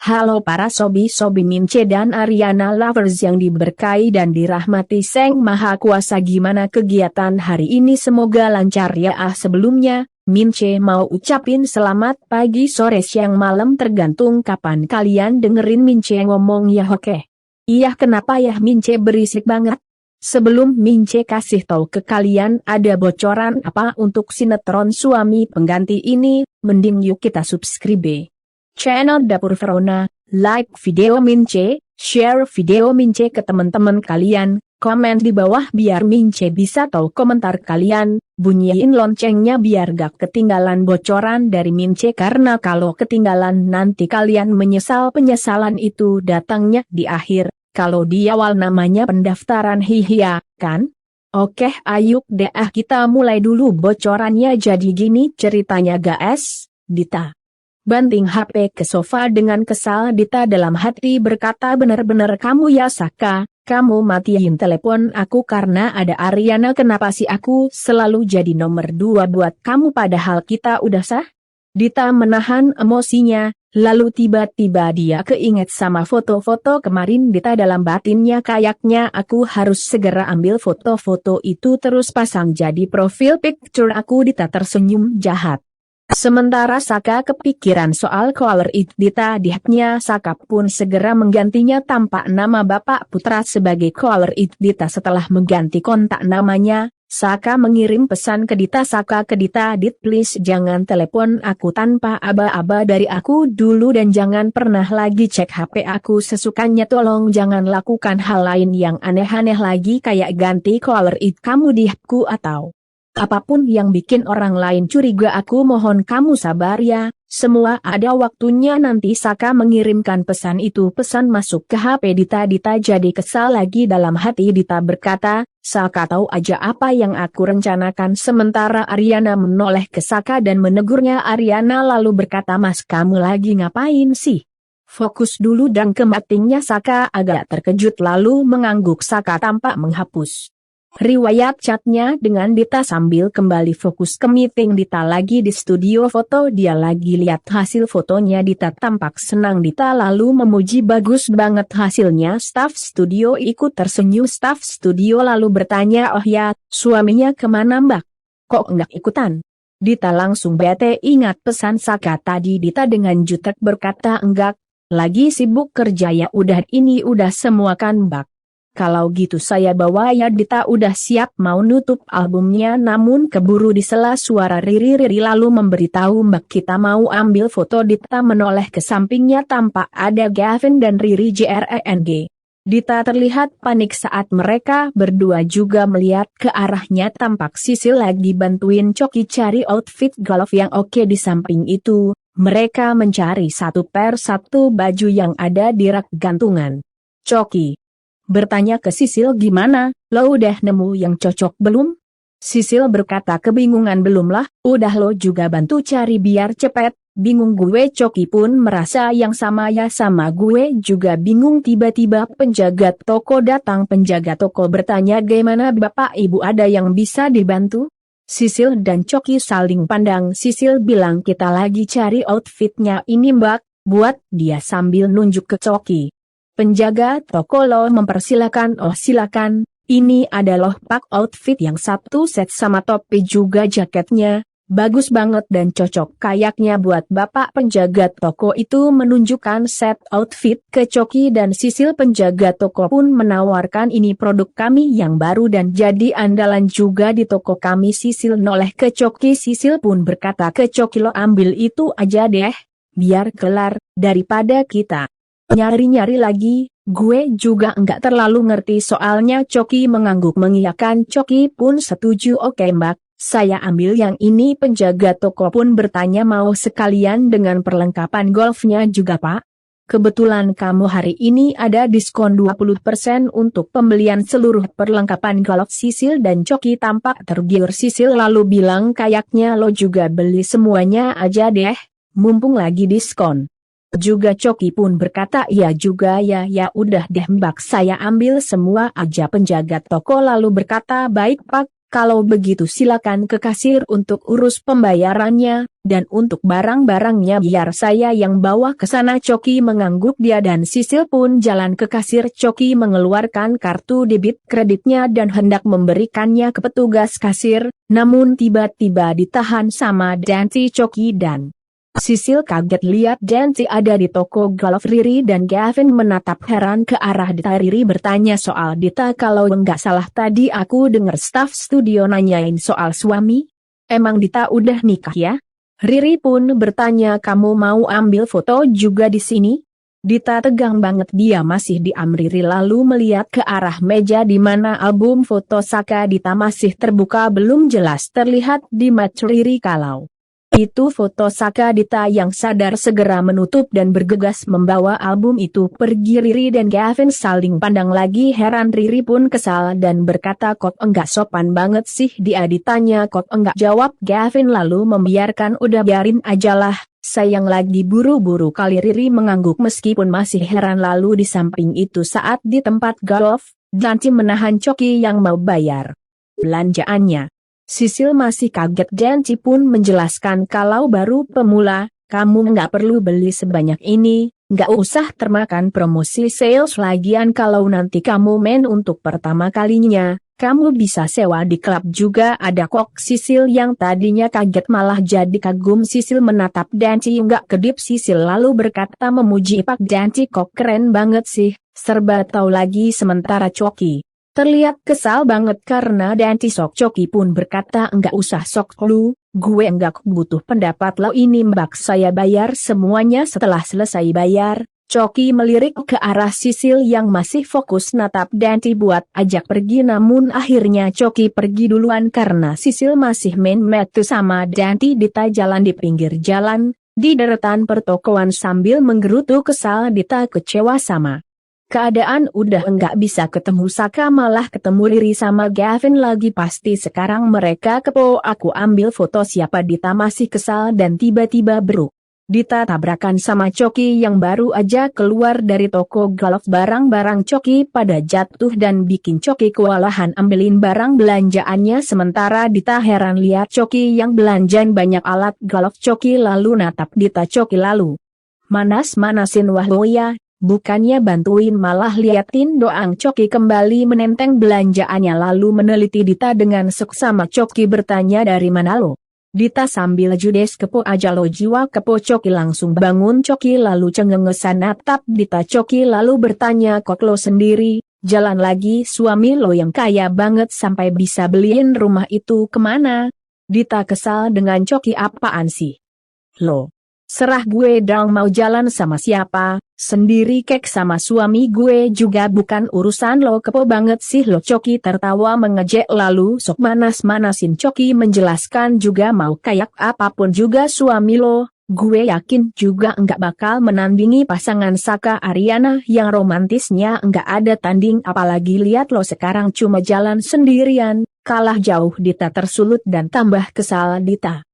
Halo para sobi-sobi Mince dan Ariana lovers yang diberkahi dan dirahmati Sang Maha Kuasa, gimana kegiatan hari ini? Semoga lancar ya. Sebelumnya, Mince mau ucapin selamat pagi, sore, siang, malam, tergantung kapan kalian dengerin Mince ngomong ya. Oke. Iya, kenapa ya Mince berisik banget? Sebelum Mince kasih tahu ke kalian ada bocoran apa untuk sinetron Suami Pengganti ini, mending yuk kita subscribe channel Dapur Verona, like video Mince, share video Mince ke teman-teman kalian, komen di bawah biar Mince bisa tahu komentar kalian, bunyiin loncengnya biar gak ketinggalan bocoran dari Mince, karena kalau ketinggalan nanti kalian menyesal. Penyesalan itu datangnya di akhir, kalau di awal namanya pendaftaran, hihia, kan? Oke, ayo deh kita mulai dulu bocorannya. Jadi gini ceritanya guys. Dita banting HP ke sofa dengan kesal. Dita dalam hati berkata, bener-bener kamu ya Saka, kamu matiin telepon aku karena ada Ariana. Kenapa sih aku selalu jadi nomor 2 buat kamu padahal kita udah sah? Dita menahan emosinya, lalu tiba-tiba dia keinget sama foto-foto kemarin. Dita dalam batinnya, kayaknya aku harus segera ambil foto-foto itu terus pasang jadi profil picture aku. Dita tersenyum jahat. Sementara Saka kepikiran soal caller ID Dita di HP-nya. Saka pun segera menggantinya tanpa nama Bapak Putra sebagai caller ID Dita. Setelah mengganti kontak namanya, Saka mengirim pesan ke Dita. Saka ke Dita, Dit please jangan telepon aku tanpa aba-aba dari aku dulu dan jangan pernah lagi cek HP aku sesukanya. Tolong jangan lakukan hal lain yang aneh-aneh lagi kayak ganti caller ID kamu di HP-ku atau apapun yang bikin orang lain curiga. Aku mohon kamu sabar ya, semua ada waktunya nanti. Saka mengirimkan pesan itu. Pesan masuk ke HP Dita. Dita jadi kesal lagi dalam hati. Dita berkata, Saka tahu aja apa yang aku rencanakan. Sementara Ariana menoleh ke Saka dan menegurnya. Ariana lalu berkata, Mas kamu lagi ngapain sih? Fokus dulu dan ke meetingnya. Saka agak terkejut lalu mengangguk. Saka tampak menghapus riwayat chatnya dengan Dita sambil kembali fokus ke meeting. Dita lagi di studio foto, dia lagi lihat hasil fotonya. Dita tampak senang. Dita lalu memuji, bagus banget hasilnya. Staf studio ikut tersenyum. Staf studio lalu bertanya, oh ya, suaminya kemana Mbak? Kok enggak ikutan? Dita langsung bete ingat pesan Saka tadi. Dita dengan jutek berkata, enggak, lagi sibuk kerja ya. Udah ini udah semua kan Mbak? Kalau gitu saya bawa ya. Dita udah siap mau nutup albumnya, namun keburu disela suara Riri. Riri lalu memberitahu, Mbak kita mau ambil foto. Dita menoleh ke sampingnya, tampak ada Gavin dan Riri JRENG. Dita terlihat panik saat mereka berdua juga melihat ke arahnya. Tampak Sisil lagi bantuin Coki cari outfit golf yang oke. Di samping itu, mereka mencari satu per satu baju yang ada di rak gantungan. Coki bertanya ke Sisil, gimana, lo udah nemu yang cocok belum? Sisil berkata kebingungan, belum lah, udah lo juga bantu cari biar cepet. Bingung gue. Coki pun merasa yang sama ya, sama gue juga bingung. Tiba-tiba penjaga toko datang. Penjaga toko bertanya, gimana Bapak Ibu, ada yang bisa dibantu? Sisil dan Coki saling pandang. Sisil bilang, kita lagi cari outfitnya ini Mbak, buat dia sambil nunjuk ke Coki. Penjaga toko lo mempersilakan, oh silakan, ini ada loh pak outfit yang satu set sama topi juga jaketnya, bagus banget dan cocok kayaknya buat Bapak. Penjaga toko itu menunjukkan set outfit ke Coki dan Sisil. Penjaga toko pun menawarkan, ini produk kami yang baru dan jadi andalan juga di toko kami. Sisil noleh ke Coki. Sisil pun berkata ke Coki, lo ambil itu aja deh, biar kelar, daripada kita nyari-nyari lagi. Gue juga enggak terlalu ngerti soalnya. Coki mengangguk mengiyakan. Coki pun setuju, oke Mbak, saya ambil yang ini. Penjaga toko pun bertanya, mau sekalian dengan perlengkapan golfnya juga Pak? Kebetulan kamu hari ini ada diskon 20% untuk pembelian seluruh perlengkapan golf. Sisil dan Coki tampak tergiur. Sisil lalu bilang, kayaknya lo juga beli semuanya aja deh, mumpung lagi diskon. Juga Coki pun berkata, iya juga ya, ya udah deh Mbak saya ambil semua aja. Penjaga toko lalu berkata, baik Pak, Kalau begitu silakan ke kasir untuk urus pembayarannya, dan untuk barang-barangnya biar saya yang bawa ke sana. Coki mengangguk dia dan Sisil pun jalan ke kasir. Coki mengeluarkan kartu debit kreditnya dan hendak memberikannya ke petugas kasir, namun tiba-tiba ditahan sama Danti. Coki dan Sisil kaget lihat Danti ada di toko golf. Riri dan Gavin menatap heran ke arah Dita. Riri bertanya soal Dita. Kalau enggak salah tadi aku dengar staf studio nanyain soal suami. Emang Dita udah nikah ya? Riri pun bertanya, kamu mau ambil foto juga di sini? Dita tegang banget, dia masih diam. Riri lalu melihat ke arah meja di mana album foto Saka Dita masih terbuka, belum jelas terlihat di mata Riri kalau itu foto Saka Dita. Yang sadar segera menutup dan bergegas membawa album itu pergi. Riri dan Gavin saling pandang lagi heran. Riri pun kesal dan berkata, kok enggak sopan banget sih dia ditanya kok enggak jawab. Gavin lalu membiarkan, udah biarin ajalah, sayang lagi buru-buru kali. Riri mengangguk meskipun masih heran. Lalu di samping itu saat di tempat golf, Danti menahan Coki yang mau bayar belanjaannya. Sisil masih kaget. Danti pun menjelaskan kalau baru pemula, kamu nggak perlu beli sebanyak ini, nggak usah termakan promosi sales. Lagian kalau nanti kamu main untuk pertama kalinya, kamu bisa sewa di klub juga ada kok. Sisil yang tadinya kaget malah jadi kagum. Sisil menatap Danti nggak kedip. Sisil lalu berkata memuji, Pak Danti kok keren banget sih, serba tahu lagi. Sementara Coki terlihat kesal banget karena Danti sok. Coki pun berkata, enggak usah sok lu, gue enggak butuh pendapat lo ini mbak, saya bayar semuanya. Setelah selesai bayar, Coki melirik ke arah Sisil yang masih fokus natap Danti buat ajak pergi, namun akhirnya Coki pergi duluan karena Sisil masih main metu sama Danti. Dita jalan di pinggir jalan, di deretan pertokoan sambil menggerutu kesal. Dita kecewa sama keadaan udah enggak bisa ketemu Saka, malah ketemu Riri sama Gavin lagi. Pasti sekarang mereka kepo aku ambil foto siapa. Dita masih kesal dan tiba-tiba beruk. Dita tabrakan sama Coki yang baru aja keluar dari toko golf. Barang-barang Coki pada jatuh dan bikin Coki kewalahan ambilin barang belanjaannya. Sementara Dita heran lihat Coki yang belanjain banyak alat golf. Coki lalu natap Dita. Coki lalu manas-manasin, wah ya, bukannya bantuin malah liatin doang. Coki kembali menenteng belanjaannya lalu meneliti Dita dengan seksama. Coki bertanya, dari mana lo? Dita sambil judes, kepo aja lo, jiwa kepo. Coki langsung bangun. Coki lalu cengengesan natap Dita. Coki lalu bertanya, kok lo sendiri jalan lagi? Suami lo yang kaya banget sampai bisa beliin rumah itu kemana? Dita kesal dengan Coki, apaan sih lo? Serah gue dong, mau jalan sama siapa, sendiri kek sama suami gue juga bukan urusan lo. Kepo banget sih lo. Coki tertawa mengejek lalu sok manas-manasin. Coki menjelaskan juga mau kayak apapun juga suami lo, gue yakin juga enggak bakal menandingi pasangan Saka Aryana yang romantisnya enggak ada tanding. Apalagi lihat lo sekarang cuma jalan sendirian, kalah jauh. Dita tersulut dan tambah kesal. Dita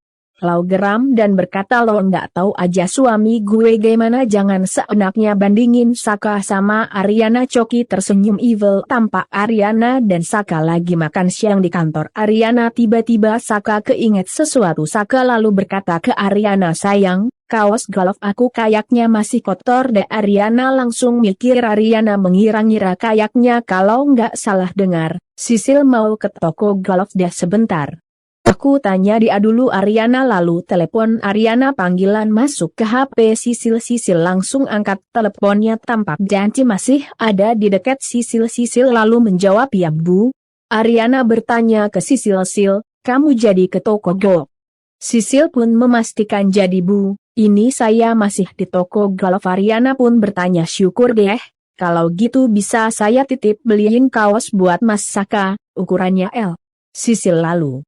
lau geram dan berkata, lo enggak tahu aja suami gue gimana, jangan seenaknya bandingin Saka sama Aryana. Coki tersenyum evil. Tampak Aryana dan Saka lagi makan siang di kantor Aryana. Tiba-tiba Saka keinget sesuatu. Saka lalu berkata ke Aryana, sayang, kaos golf aku kayaknya masih kotor deh. Aryana langsung mikir. Aryana mengira-ngira kayaknya kalau nggak salah dengar, Sisil mau ke toko golf deh sebentar. Aku tanya dia dulu. Aryana lalu telepon Aryana, panggilan masuk ke HP Sisil. Sisil langsung angkat teleponnya. Tampak Danti masih ada di dekat Sisil. Sisil lalu menjawab, ya bu. Aryana bertanya ke Sisil, Sil, kamu jadi ke toko golf? Sisil pun memastikan, jadi bu, ini saya masih di toko golf. Aryana pun bertanya, syukur deh, kalau gitu bisa saya titip beliin kaos buat Mas Saka, ukurannya L. Sisil lalu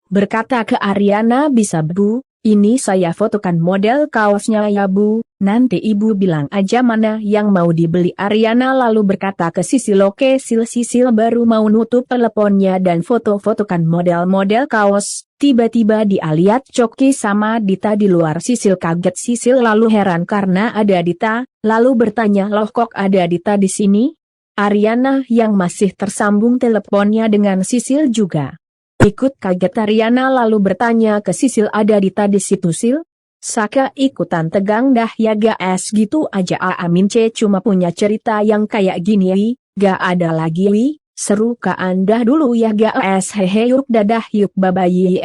berkata ke Aryana, bisa bu, ini saya fotokan model kaosnya ya bu, nanti ibu bilang aja mana yang mau dibeli. Aryana lalu berkata ke Sisil, oke Sil. Sisil baru mau nutup teleponnya dan foto-fotokan model-model kaos. Tiba-tiba dia lihat Coki sama Dita di luar. Sisil kaget. Sisil lalu heran karena ada Dita, lalu bertanya, loh kok ada Dita di sini? Aryana yang masih tersambung teleponnya dengan Sisil juga Ikut kaget Ariana lalu bertanya ke Sisil, ada Dita di situ Sil? Saka ikutan tegang, dah ya gas gitu aja Amin C cuma punya cerita yang kayak gini wi, gak ada lagi wi, seru ka anda dulu ya gas hehe yuk dadah yuk babayi